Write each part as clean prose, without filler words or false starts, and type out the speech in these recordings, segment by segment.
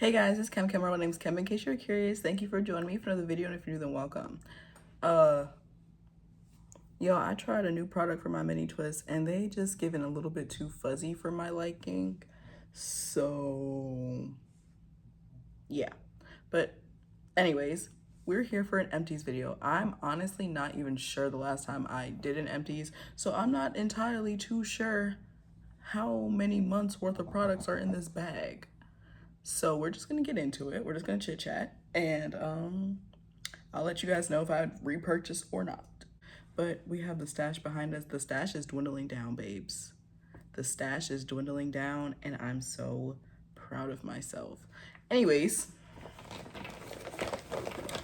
Hey guys, it's Kem Kem. My name's Kem. In case you're curious, thank you for joining me for another video, and if you're new, then welcome. Yo, I tried a new product for my mini twists, and they just given a little bit too fuzzy for my liking. So, yeah. But anyways, we're here for an empties video. I'm honestly not even sure the last time I did an empties, so I'm not entirely too sure how many months worth of products are in this bag. So we're just gonna get into it. We're just gonna chit chat, and I'll let you guys know if I repurchase or not. But we have the stash behind us. The stash is dwindling down, babes. The stash is dwindling down, and I'm so proud of myself. Anyways,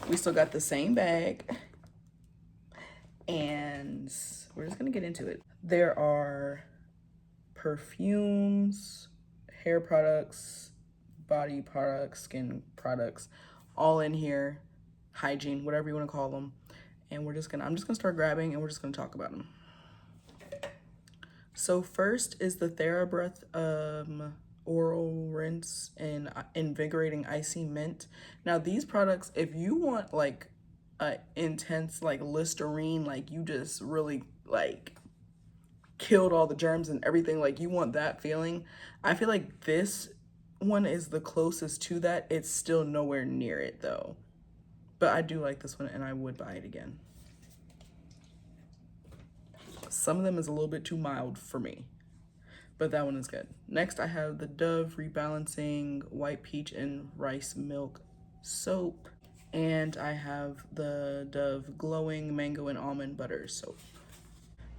we still got the same bag, and we're just gonna get into it. There are perfumes, hair products, body products, skin products, all in here, hygiene, whatever you want to call them. And I'm just gonna start grabbing, and we're just gonna talk about them. So first is the TheraBreath oral rinse and invigorating icy mint. Now these products, if you want like a intense like Listerine, like you just really like killed all the germs and everything, like you want that feeling, I feel like this one is the closest to that. It's still nowhere near it though. But I do like this one, and I would buy it again. Some of them is a little bit too mild for me, but that one is good. Next, I have the Dove Rebalancing White Peach and Rice Milk Soap. And I have the Dove Glowing Mango and Almond Butter Soap.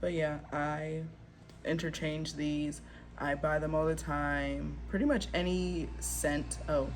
But yeah, I interchange these. I buy them all the time. Pretty much any scent. Oh,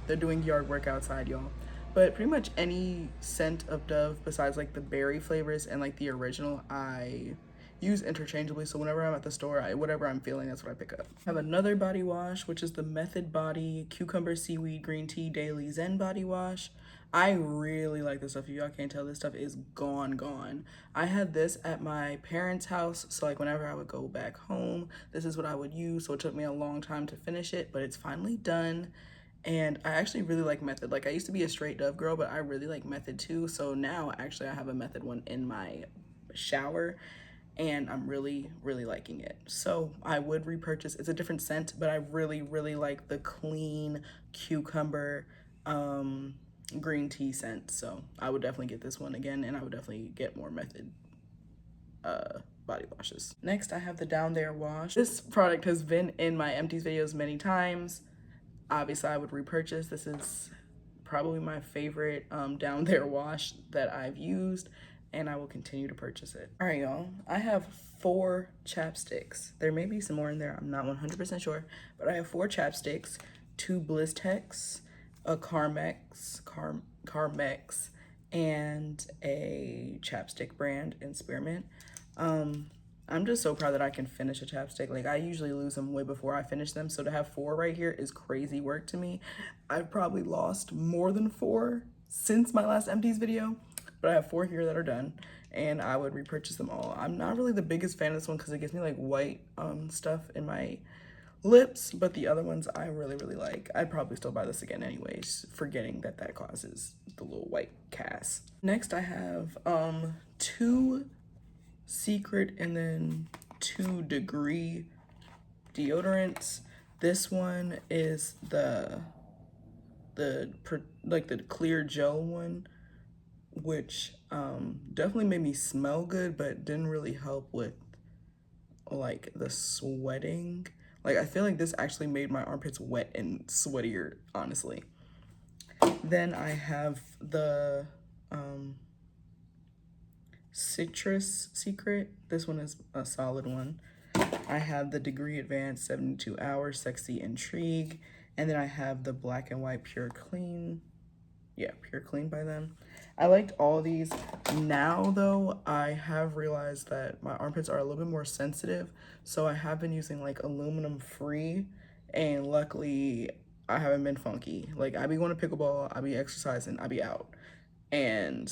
they're doing yard work outside, y'all. But pretty much any scent of Dove besides like the berry flavors and like the original, I use interchangeably. So whenever I'm at the store, whatever I'm feeling, that's what I pick up. I have another body wash, which is the Method Body Cucumber Seaweed Green Tea Daily Zen Body Wash. I really like this stuff. If y'all can't tell, this stuff is gone. I had this at my parents' house, so like whenever I would go back home, this is what I would use. So it took me a long time to finish it, but it's finally done. And I actually really like Method. Like I used to be a straight Dove girl, but I really like Method too. So now actually I have a Method one in my shower, and I'm really liking it. So I would repurchase. It's a different scent, but I really like the clean cucumber green tea scent. So I would definitely get this one again, and I would definitely get more Method body washes. Next, I have the Down There wash. This product has been in my empties videos many times. Obviously, I would repurchase. This is probably my favorite Down There wash that I've used, and I will continue to purchase it. All right, y'all. I have 4 chapsticks. There may be some more in there. I'm not 100% sure, but I have 4 chapsticks, 2 Blistex, a Carmex, and a chapstick brand in Spearmint. I'm just so proud that I can finish a chapstick. Like I usually lose them way before I finish them. So to have 4 right here is crazy work to me. I've probably lost more than 4 since my last empties video, but I have 4 here that are done, and I would repurchase them all. I'm not really the biggest fan of this one because it gives me like white stuff in my lips, but the other ones I really like. I'd probably still buy this again anyways, forgetting that that causes the little white cast. Next I have 2 Secret and then 2 Degree deodorants. This one is the clear gel one, which definitely made me smell good, but didn't really help with like the sweating. Like I feel like this actually made my armpits wet and sweatier, honestly. Then I have the Citrus Secret. This one is a solid one. I have the Degree Advanced 72 Hours Sexy Intrigue, and then I have the Black and White Pure Clean. Yeah, Pure Clean by them. I liked all these. Now though, I have realized that my armpits are a little bit more sensitive, so I have been using like aluminum free, and luckily I haven't been funky. Like I be going to pickleball, I be exercising, I be out, and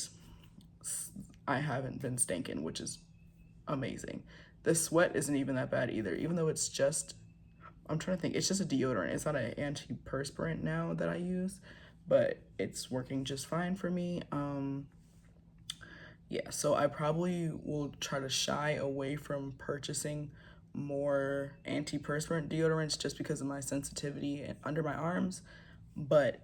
I haven't been stinking, which is amazing. The sweat isn't even that bad either, even though it's just I'm trying to think. It's just a deodorant. It's not an antiperspirant now that I use, but it's working just fine for me. Yeah, so I probably will try to shy away from purchasing more antiperspirant deodorants just because of my sensitivity under my arms, but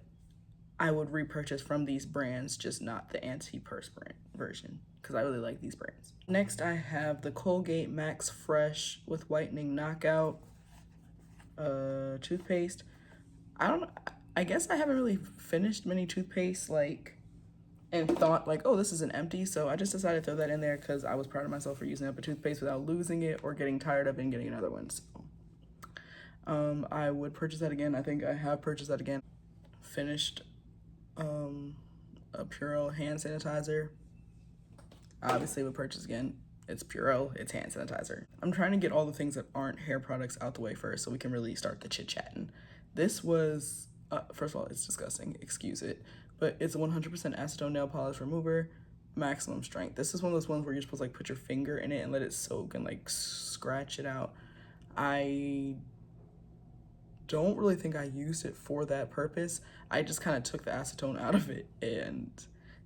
I would repurchase from these brands, just not the antiperspirant version because I really like these brands. Next, I have the Colgate Max Fresh with Whitening Knockout toothpaste. I don't. I guess I haven't really finished many toothpaste like and thought like, oh, this is an empty. So I just decided to throw that in there because I was proud of myself for using up a toothpaste without losing it or getting tired of it and getting another one. So I would purchase that again. I think I have purchased that again. Finished a Purell hand sanitizer. Obviously would purchase again. It's Purell, it's hand sanitizer. I'm trying to get all the things that aren't hair products out the way first so we can really start the chit-chatting. This was, first of all, it's disgusting, excuse it, but it's a 100% acetone nail polish remover, maximum strength. This is one of those ones where you're supposed to like put your finger in it and let it soak and like scratch it out. I don't really think I used it for that purpose. I just kind of took the acetone out of it and,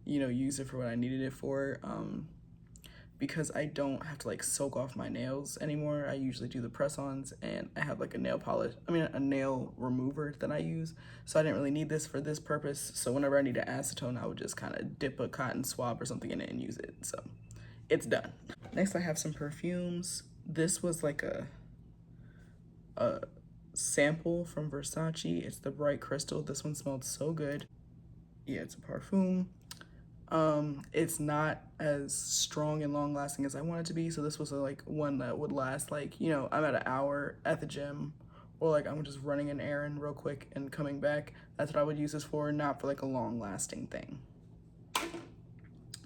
you know, used it for what I needed it for. Because I don't have to like soak off my nails anymore. I usually do the press-ons and I have like a nail remover that I use. So I didn't really need this for this purpose. So whenever I need an acetone, I would just kind of dip a cotton swab or something in it and use it. So it's done. Next, I have some perfumes. This was like a sample from Versace. It's the Bright Crystal. This one smelled so good. Yeah, it's a parfum. It's not as strong and long lasting as I want it to be. So this was like one that would last like, you know, I'm at an hour at the gym or like I'm just running an errand real quick and coming back. That's what I would use this for, not for like a long lasting thing.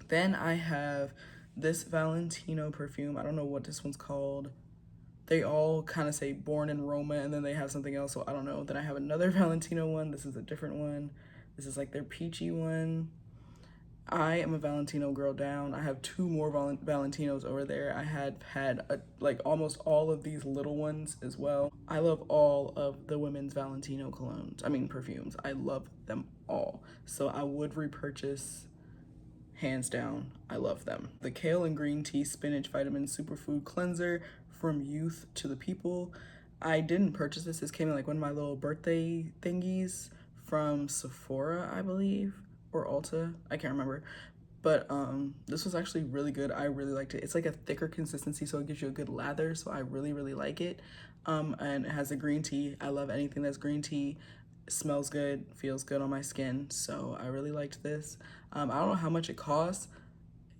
Then I have this Valentino perfume. I don't know what this one's called. They all kind of say Born in Roma and then they have something else, so I don't know. Then I have another Valentino one. This is a different one. This is like their peachy one. I am a Valentino girl down. I have two more Valentinos over there. I had like almost all of these little ones as well. I love all of the women's Valentino perfumes. I love them all. So I would repurchase, hands down. I love them. The Kale and Green Tea Spinach Vitamin Superfood Cleanser from Youth to the People. I didn't purchase this. This came in like one of my little birthday thingies from Sephora, I believe, or Ulta, I can't remember, but this was actually really good. I really liked it. It's like a thicker consistency, so it gives you a good lather, so I really like it. And it has a green tea. I love anything that's green tea. It smells good, feels good on my skin, so I really liked this. I don't know how much it costs.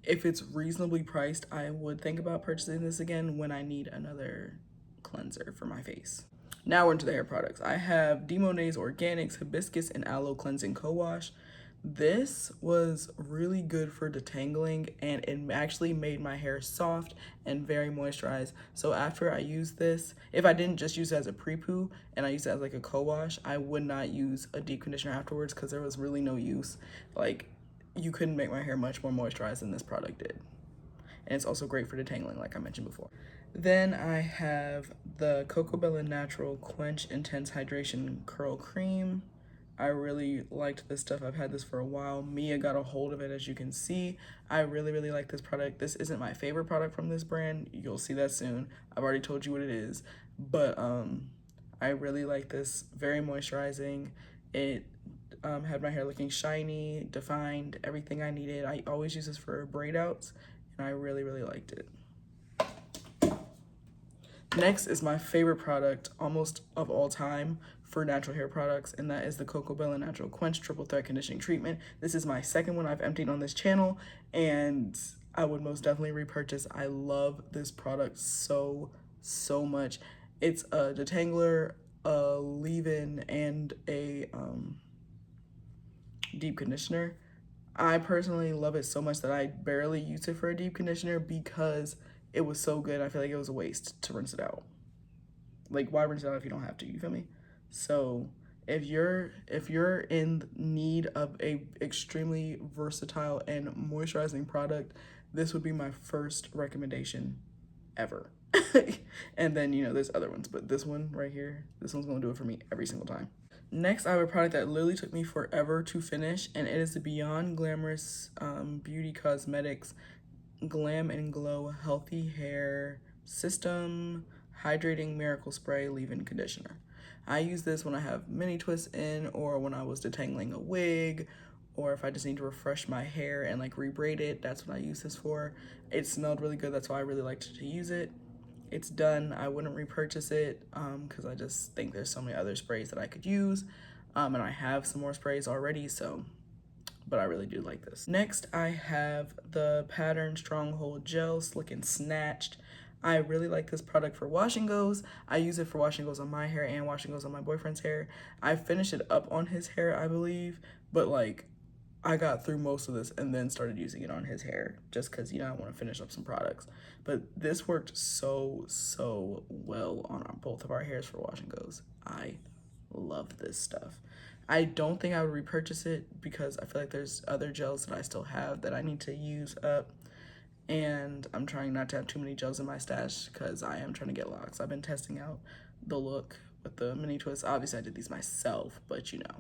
If it's reasonably priced, I would think about purchasing this again when I need another cleanser for my face. Now we're into the hair products. I have Demonet's Organics Hibiscus and Aloe Cleansing Co-Wash. This was really good for detangling and it actually made my hair soft and very moisturized. So after I used this, if I didn't just use it as a pre-poo and I used it as like a co-wash, I would not use a deep conditioner afterwards because there was really no use. Like, you couldn't make my hair much more moisturized than this product did. And it's also great for detangling, like I mentioned before. Then I have the Cocoa Bella Natural Quench Intense Hydration Curl Cream. I really liked this stuff. I've had this for a while. Mia got a hold of it, as you can see. I really like this product. This isn't my favorite product from this brand. You'll see that soon. I've already told you what it is. But I really like this. Very moisturizing. It had my hair looking shiny, defined, everything I needed. I always use this for braid outs, and I really liked it. Next is my favorite product almost of all time for natural hair products, and that is the Cocoa Bella Natural Quench Triple Threat Conditioning Treatment. This is my second one I've emptied on this channel, and I would most definitely repurchase. I love this product so much. It's a detangler, a leave-in, and a deep conditioner. I personally love it so much that I barely use it for a deep conditioner because it was so good. I feel like it was a waste to rinse it out. Like, why rinse it out if you don't have to? You feel me? So if you're in need of a extremely versatile and moisturizing product, this would be my first recommendation ever. And then, you know, there's other ones, but this one right here, this one's gonna do it for me every single time. Next, I have a product that literally took me forever to finish, and it is the Beyond Glamorous Beauty Cosmetics Glam and Glow Healthy Hair System Hydrating Miracle Spray Leave-In Conditioner. I use this when I have mini twists in, or when I was detangling a wig, or if I just need to refresh my hair and like rebraid it. That's what I use this for. It smelled really good, that's why I really liked to use it. It's done. I wouldn't repurchase it because I just think there's so many other sprays that I could use, and I have some more sprays already, so, but I really do like this. Next, I have the Pattern Stronghold Gel Slick and Snatched. I really like this product for wash and goes. I use it for wash and goes on my hair and wash and goes on my boyfriend's hair. I finished it up on his hair, I believe, but like I got through most of this and then started using it on his hair just because, you know, I want to finish up some products. But this worked so well on both of our hairs for wash and goes. I love this stuff. I don't think I would repurchase it because I feel like there's other gels that I still have that I need to use up. And I'm trying not to have too many gels in my stash because I am trying to get locks. I've been testing out the look with the mini twists. Obviously, I did these myself, but you know,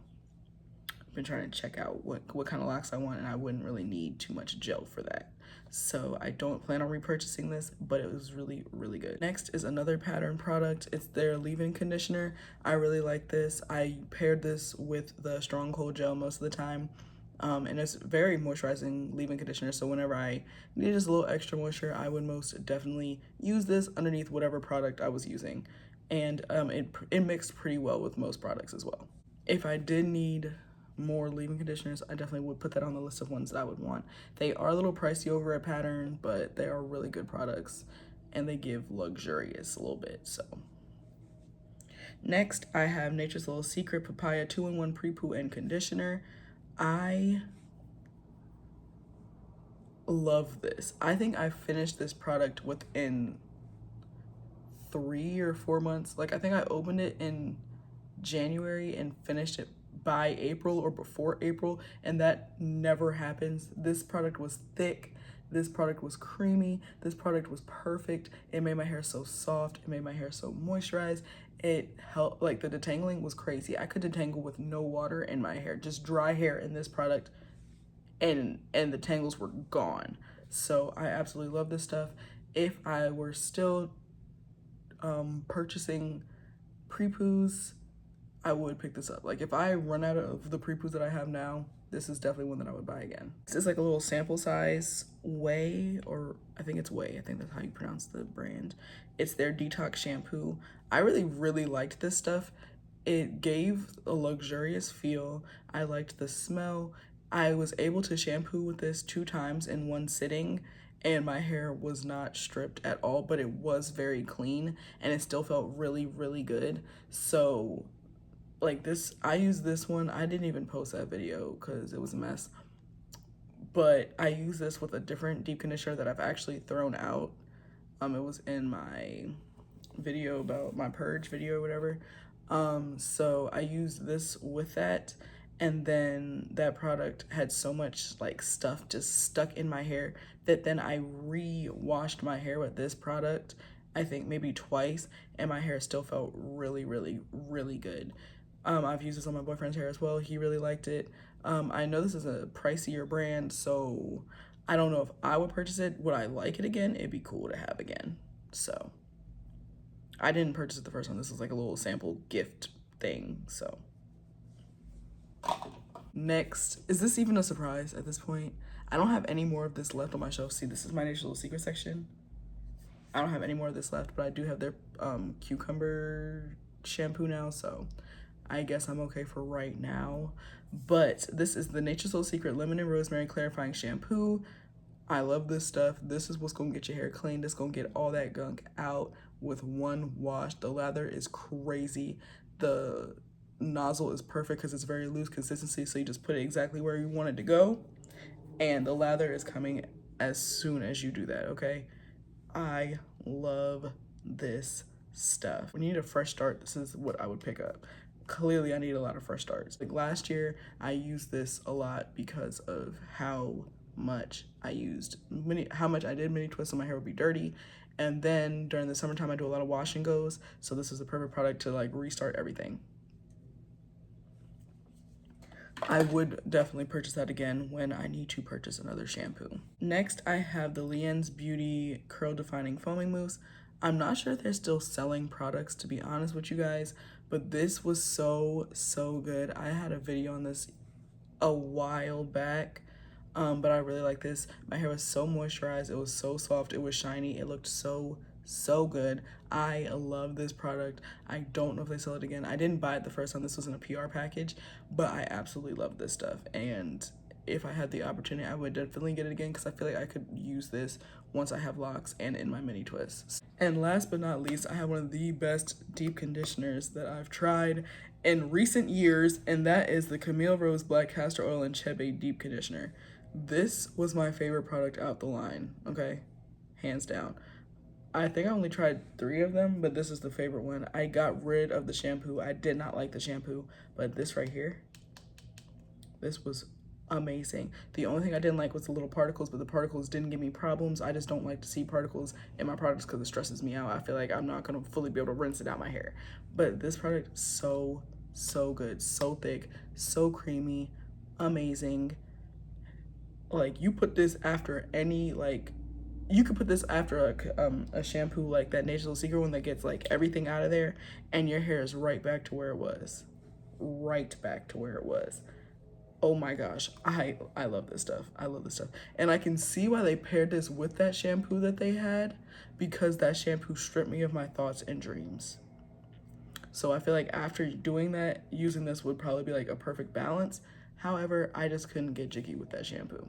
I've been trying to check out what kind of locks I want, and I wouldn't really need too much gel for that. So I don't plan on repurchasing this, but it was really good. Next is another Pattern product. It's their leave-in conditioner. I really like this. I paired this with the Stronghold gel most of the time. And it's very moisturizing leave-in conditioner, so whenever I need just a little extra moisture, I would most definitely use this underneath whatever product I was using. And it mixed pretty well with most products as well. If I did need more leave-in conditioners, I definitely would put that on the list of ones that I would want. They are a little pricey over at Pattern, but they are really good products, and they give luxurious a little bit, so. Next, I have Nature's Little Secret Papaya 2-in-1 Pre-Poo and Conditioner. I love this. I think I finished this product within 3 or 4 months. Like, I think I opened it in January and finished it by April or before April, and that never happens. This product was thick. This product was creamy. This product was perfect. It made my hair so soft. It made my hair so moisturized. It helped, like the detangling was crazy. I could detangle with no water in my hair, just dry hair in this product, and the tangles were gone. So I absolutely love this stuff. If I were still purchasing pre-poos, I would pick this up. Like if I run out of the pre-poos that I have now, this is definitely one that I would buy again. This is like a little sample size Whey, or I think it's Whey. I think that's how you pronounce the brand. It's their detox shampoo. I really liked this stuff. It gave a luxurious feel. I liked the smell. I was able to shampoo with this 2 times in one sitting, and my hair was not stripped at all, but it was very clean, and it still felt really good. So like this, I used this one. I didn't even post that video because it was a mess, but I used this with a different deep conditioner that I've actually thrown out. It was in my video about my purge video or whatever. So I used this with that, and then that product had so much like stuff just stuck in my hair that then I re-washed my hair with this product, I think maybe twice, and my hair still felt really good. I've used this on my boyfriend's hair as well. He really liked it. I know this is a pricier brand, so I don't know if I would purchase it. Would I like it again? It'd be cool to have again. So I didn't purchase it the first time. This was like a little sample gift thing, so. Next, is this even a surprise at this point? I don't have any more of this left on my shelf. See, this is my Nature's Little Secret section. I don't have any more of this left, but I do have their cucumber shampoo now, so I guess I'm okay for right now. But this is the Nature's Little Secret Lemon and Rosemary Clarifying Shampoo. I love this stuff. This is what's gonna get your hair clean. This gonna get all that gunk out with one wash. The lather is crazy. The nozzle is perfect because it's very loose consistency, so you just put it exactly where you want it to go. And the lather is coming as soon as you do that, okay? I love this stuff. When you need a fresh start, this is what I would pick up. Clearly, I need a lot of fresh starts. Like last year, I used this a lot because of how much I did mini twists so my hair would be dirty, And then during the summertime, I do a lot of wash and goes. So this is the perfect product to like restart everything. I would definitely purchase that again when I need to purchase another shampoo. Next, I have the Leanne's Beauty Curl Defining Foaming Mousse. I'm not sure if they're still selling products, to be honest with you guys, but this was so good. I had a video on this a while back, but I really like this. My hair was so moisturized, it was so soft, it was shiny, it looked so good. I love this product. I don't know if they sell it again. I didn't buy it the first time. This was in a PR package, but I absolutely love this stuff. And if I had the opportunity, I would definitely get it again because I feel like I could use this once I have locks and in my mini twists. And last but not least, I have one of the best deep conditioners that I've tried in recent years, and that is the Camille Rose Black Castor Oil and Chebe Deep Conditioner. This was my favorite product out the line, okay? Hands down. I think I only tried 3 of them, but this is the favorite one. I got rid of the shampoo. I did not like the shampoo, but this right here, this was amazing. The only thing I didn't like was the little particles, but the particles didn't give me problems. I just don't like to see particles in my products because it stresses me out. I feel like I'm not gonna fully be able to rinse it out my hair. But this product, so good, so thick, so creamy, amazing. Like, you put this after any, like, you could put this after a shampoo like that Nature's Secret one that gets like everything out of there, and your hair is right back to where it was. Right back to where it was. Oh my gosh, I love this stuff. I love this stuff. And I can see why they paired this with that shampoo that they had, because that shampoo stripped me of my thoughts and dreams. So I feel like after doing that, using this would probably be like a perfect balance. However, I just couldn't get jiggy with that shampoo.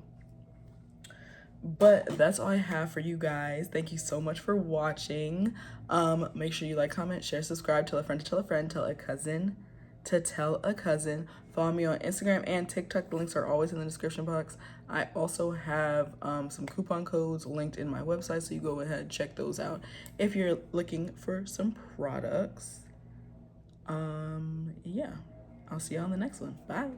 But that's all I have for you guys. Thank you so much for watching. Make sure you like, comment, share, subscribe, tell a friend to tell a friend, tell a cousin to tell a cousin. Follow me on Instagram and TikTok. The links are always in the description box. I also have some coupon codes linked in my website, so you go ahead and check those out if you're looking for some products. Yeah, I'll see you on the next one. Bye.